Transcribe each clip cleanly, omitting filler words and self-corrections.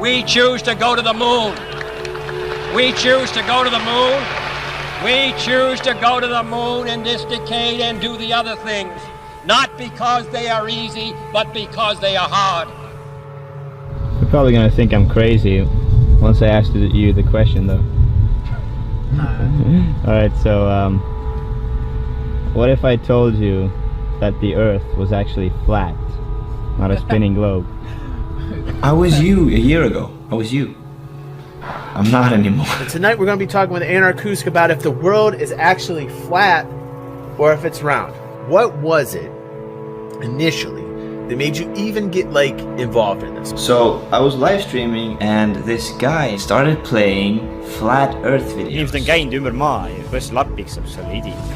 We choose to go to the moon. We choose to go to the moon. We choose to go to the moon in this decade and do the other things. Not because they are easy, but because they are hard. You're probably gonna think I'm crazy once I ask you the question, though. Alright, so what if I told you that the Earth was actually flat, not a spinning globe? I was you a year ago. I was you. I'm not anymore. And tonight we're going to be talking with Anarkusk about if the world is actually flat or if it's round. What was it initially that made you even get involved in this? So I was live streaming and this guy started playing flat earth videos.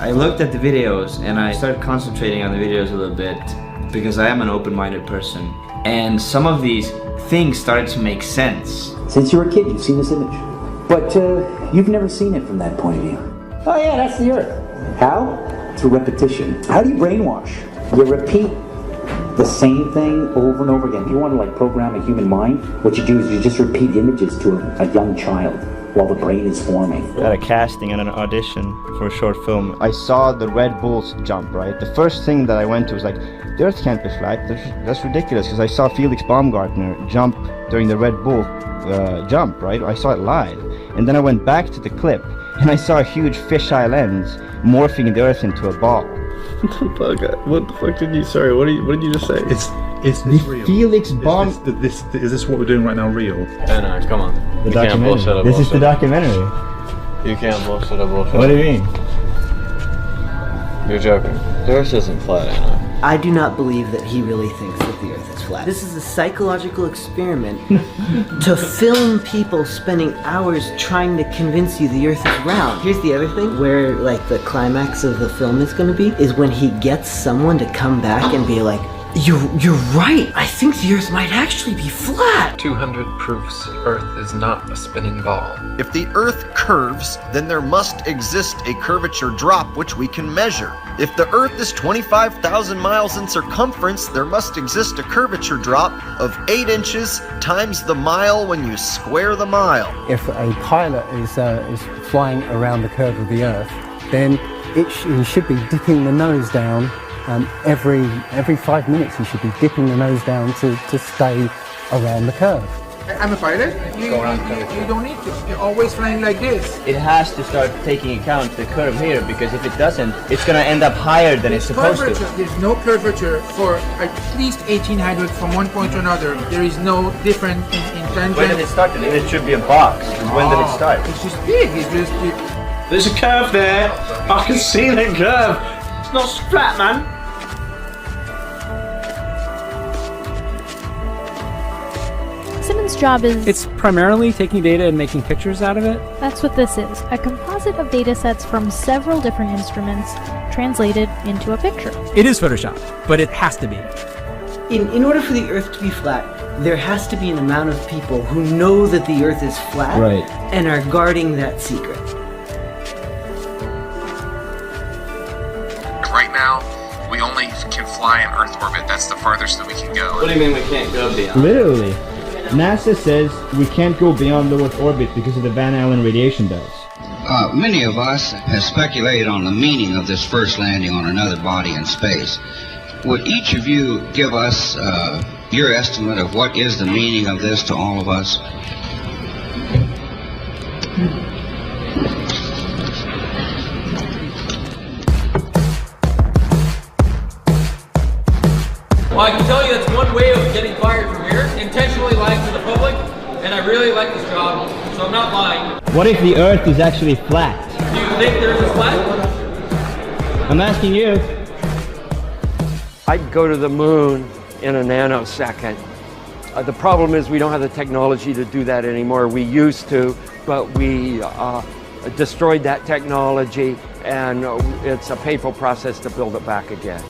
I looked at the videos and I started concentrating on the videos a little bit because I am an open-minded person. And some of these things started to make sense. Since you were a kid, you've seen this image. But you've never seen it from that point of view. Oh yeah, that's the Earth. How? Through repetition. How do you brainwash? You repeat the same thing over and over again. If you want to program a human mind, what you do is you just repeat images to a young child while the brain is forming. At a casting and an audition for a short film, I saw the Red Bulls jump, right? The first thing that I went to was the Earth can't be flat. That's ridiculous, because I saw Felix Baumgartner jump during the Red Bull jump, right? I saw it live. And then I went back to the clip and I saw a huge fisheye lens morphing the Earth into a ball. What the fuck did you? Sorry, what did you just say? Is this real? Felix Baum. Is this what we're doing right now real? No, come on. The documentary. This is the documentary. You can't bullshit a bullshit. What do you mean? You're joking. The Earth isn't flat, Anna. I do not believe that he really thinks that the Earth is flat. This is a psychological experiment to film people spending hours trying to convince you the Earth is round. Here's the other thing, where the climax of the film is going to be, is when he gets someone to come back and be like, You're right. I think the Earth might actually be flat. 200 proofs Earth is not a spinning ball. If the Earth curves, then there must exist a curvature drop which we can measure. If the Earth is 25,000 miles in circumference, there must exist a curvature drop of 8 inches times the mile when you square the mile. If a pilot is flying around the curve of the Earth, then he should be dipping the nose down. Every 5 minutes he should be dipping the nose down to stay around the curve. I'm a pilot. You don't need to. You're always flying like this. It has to start taking account the curve here, because if it doesn't, it's going to end up higher than it's supposed to. There's no curvature for at least 1800 from one point to another. There is no difference in tangent. When did it start? It should be a box. When did it start? It's just big. It's just... There's a curve there. I can see that curve. It's not flat, man. Simmons' job is... It's primarily taking data and making pictures out of it. That's what this is. A composite of data sets from several different instruments translated into a picture. It is Photoshop, but it has to be. In order for the Earth to be flat, there has to be an amount of people who know that the Earth is flat, right, and are guarding that secret. Right now, we only can fly in Earth orbit. That's the farthest that we can go. What do you mean we can't go beyond? Literally. NASA says we can't go beyond low Earth orbit because of the Van Allen radiation belts. Many of us have speculated on the meaning of this first landing on another body in space. Would each of you give us your estimate of what is the meaning of this to all of us? Well, I can tell you that's one way of getting fired from here. Intentionally lying to the public, and I really like this job, so I'm not lying. What if the Earth is actually flat? Do you think there's a flat? I'm asking you. I'd go to the moon in a nanosecond. The problem is we don't have the technology to do that anymore. We used to, but we destroyed that technology, and it's a painful process to build it back again.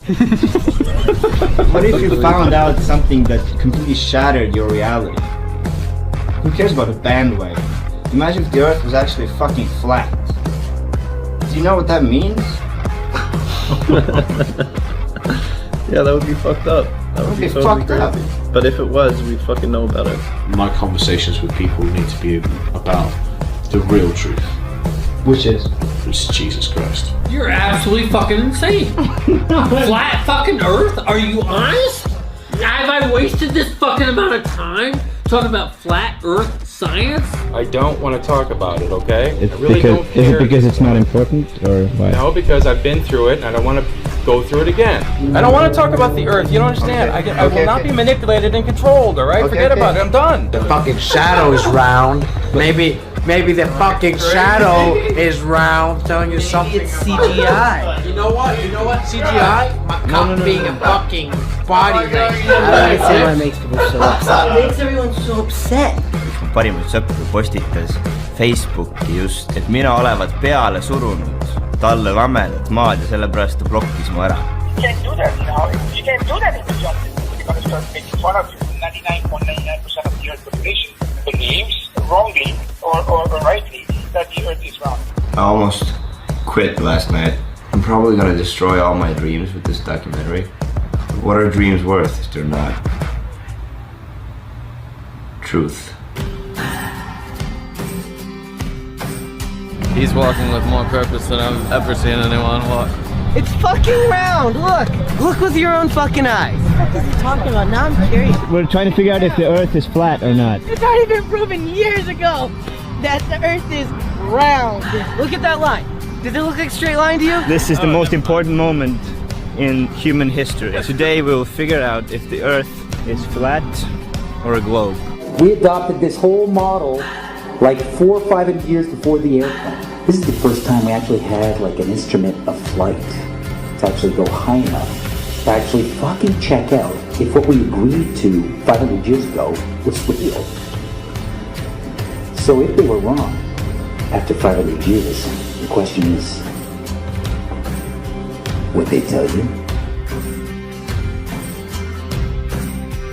What if you found out something that completely shattered your reality? Who cares about a bandwagon? Imagine if the Earth was actually fucking flat. Do you know what that means? Yeah, that would be fucked up. That would be Okay, totally fucked up. crazy. But if it was, we'd fucking know about it. My conversations with people need to be about the real truth. Which is? It's Jesus Christ. You're absolutely fucking insane. Flat fucking Earth? Are you honest? Have I wasted this fucking amount of time talking about flat Earth science? I don't want to talk about it, okay? It's I really because, don't care. is it because it's not important, or why? No, because I've been through it and I don't want to go through it again. I don't want to talk about the Earth. You don't understand. I will not be manipulated and controlled, all right? Forget about it. I'm done. The fucking shadow is round. Maybe the fucking shadow is round, telling you something. It's CGI. You know what? CGI? My cock being a fucking body thing. I don't see why it makes people so upset. It makes everyone so upset. üks mu parimaid sõpru postitas Facebooki just, et mina olevat peale surunud talle lammedat maad ja sellepärast ta blokkis mu ära. You can't do that, you know. You can't do that in the job. You're going to start making fun of you. 99.99% of the Earth population believes wrongly or rightly that the Earth is round. I almost quit last night. I'm probably gonna destroy all my dreams with this documentary. What are dreams worth if they're not truth? He's walking with more purpose than I've ever seen anyone walk. It's fucking round, look! Look with your own fucking eyes. What is he talking about? Now I'm curious. We're trying to figure out if the Earth is flat or not. It's already been proven years ago that the Earth is round. Look at that line. Does it look like a straight line to you? This is the most important moment in human history. Today we will figure out if the Earth is flat or a globe. We adopted this whole model like 400 or 500 years before the airplane. This is the first time we actually had like an instrument of flight to actually go high enough to actually fucking check out if what we agreed to 500 years ago was real. So if they were wrong, after 500 years, the question is, would they tell you?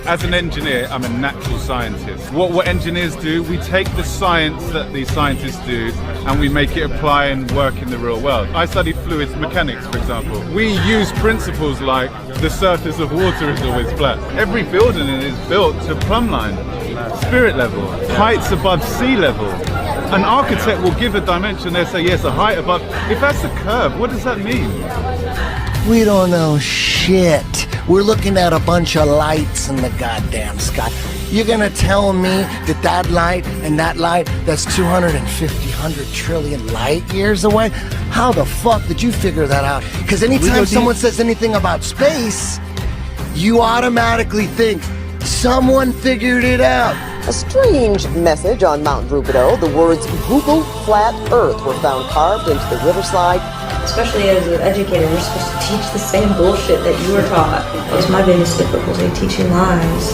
As an engineer, I'm a natural scientist. What engineers do, we take the science that these scientists do and we make it apply and work in the real world. I studied fluids mechanics, for example. We use principles like the surface of water is always flat. Every building is built to plumb line, spirit level, heights above sea level. An architect will give a dimension, they'll say, yes, a height above. If that's a curve, what does that mean? We don't know shit. We're looking at a bunch of lights in the goddamn sky. You're gonna tell me that that light and that light that's 100 trillion light years away? How the fuck did you figure that out? Because anytime someone says anything about space, you automatically think someone figured it out. A strange message on Mount Rubidoux. The words Google Flat Earth were found carved into the riverside. Especially as an educator, we're supposed to teach the same bullshit that you were taught. It's my biggest difficulty, teaching lies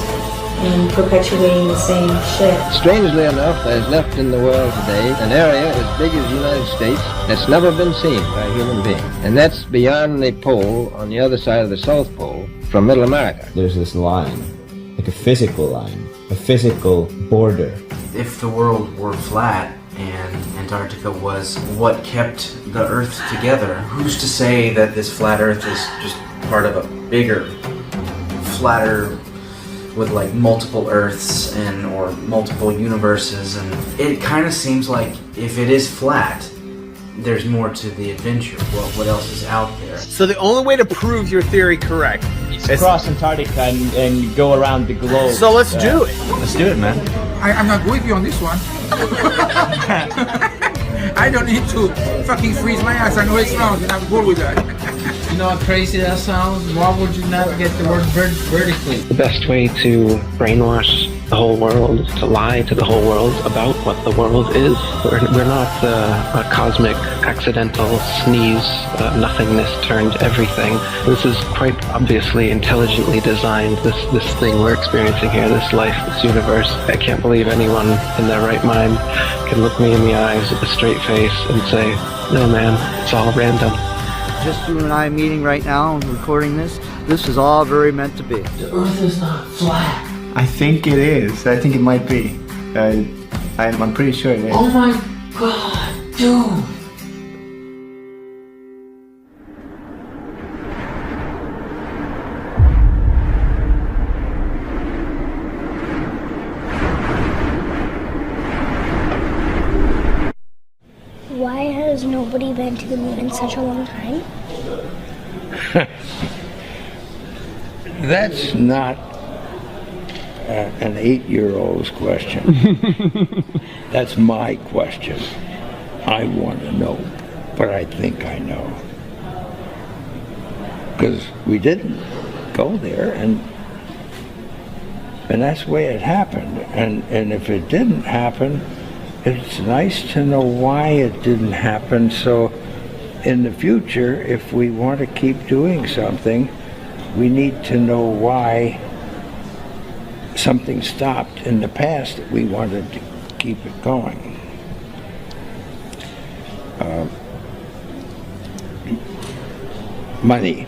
and perpetuating the same shit. Strangely enough, there's left in the world today an area as big as the United States that's never been seen by a human being. And that's beyond the pole on the other side of the South Pole from Middle America. There's this line, like a physical line, a physical border. If the world were flat and Antarctica was what kept the Earth together, who's to say that this flat Earth is just part of a bigger, flatter, with like multiple Earths and or multiple universes? And it kind of seems like if it is flat, there's more to the adventure. What else is out there? So the only way to prove your theory correct is cross Antarctica and go around the globe. So let's do it. Let's do it, man. I'm not with you on this one. I don't need to fucking freeze my ass. I know it's wrong and I'm good with that. You know how crazy that sounds? Why would you not get the word vertically? The best way to brainwash the whole world is to lie to the whole world about what the world is. We're not a cosmic, accidental sneeze, nothingness turned everything. This is quite obviously intelligently designed, this thing we're experiencing here, this life, this universe. I can't believe anyone in their right mind can look me in the eyes with a straight face and say, no man, it's all random. Just you and I meeting right now and recording this is all very meant to be. The Earth is not flat. I think it is. I think it might be. I'm pretty sure it is. Oh my god, dude. been to the moon in such a long time? That's not an 8-year-old's question. That's my question. I want to know, but I think I know. Because we didn't go there, and that's the way it happened. And if it didn't happen, it's nice to know why it didn't happen, so in the future, if we want to keep doing something, we need to know why something stopped in the past that we wanted to keep it going. Money.